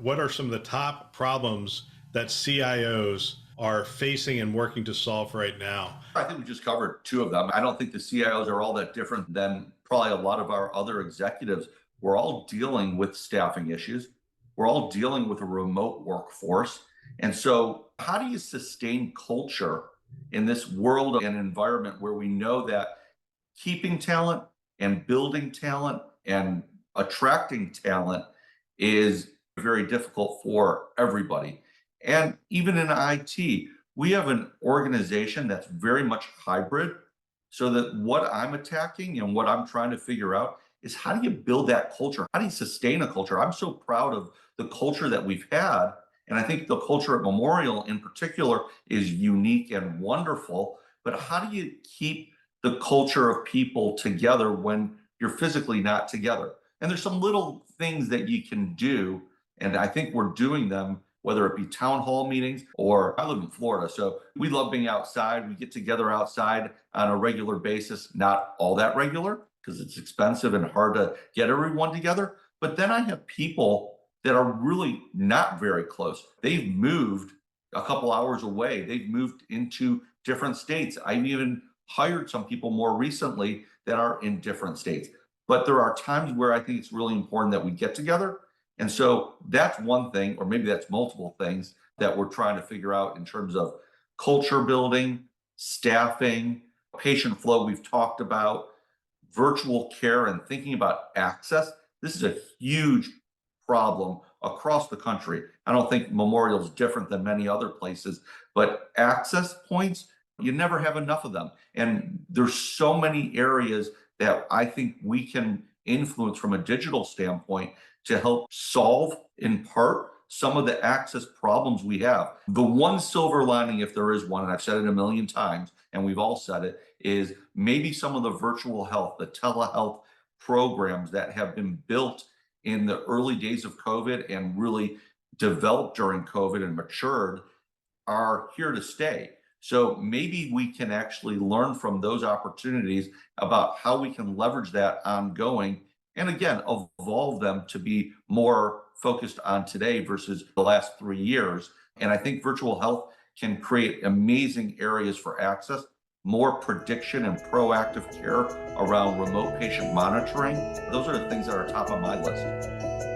what are some of the top problems that CIOs are facing and working to solve right now? I think we just covered two of them. I don't think the CIOs are all that different than probably a lot of our other executives. We're all dealing with staffing issues. We're all dealing with a remote workforce. And so, how do you sustain culture in this world and environment where we know that keeping talent and building talent and attracting talent is very difficult for everybody? And even in IT, we have an organization that's very much hybrid. So that what I'm attacking and what I'm trying to figure out is how do you build that culture? How do you sustain a culture? I'm so proud of the culture that we've had. And I think the culture at Memorial in particular is unique and wonderful. But how do you keep the culture of people together when you're physically not together? And there's some little things that you can do. And I think we're doing them, whether it be town hall meetings or I live in Florida. So we love being outside. We get together outside on a regular basis, not all that regular because it's expensive and hard to get everyone together. But then I have people that are really not very close. They've moved a couple hours away, they've moved into different states. I've even hired some people more recently that are in different states. But there are times where I think it's really important that we get together. And so that's one thing, or maybe that's multiple things that we're trying to figure out in terms of culture building, staffing, patient flow, we've talked about, virtual care, and thinking about access. This is a huge problem across the country. I don't think Memorial is different than many other places, but access points, you never have enough of them. And there's so many areas that I think we can influence from a digital standpoint to help solve, in part, some of the access problems we have. The one silver lining, if there is one, and I've said it a million times, and we've all said it, is maybe some of the virtual health, the telehealth programs that have been built in the early days of COVID and really developed during COVID and matured are here to stay. So maybe we can actually learn from those opportunities about how we can leverage that ongoing and again, evolve them to be more focused on today versus the last 3 years. And I think virtual health can create amazing areas for access, more prediction and proactive care around remote patient monitoring. Those are the things that are top of my list.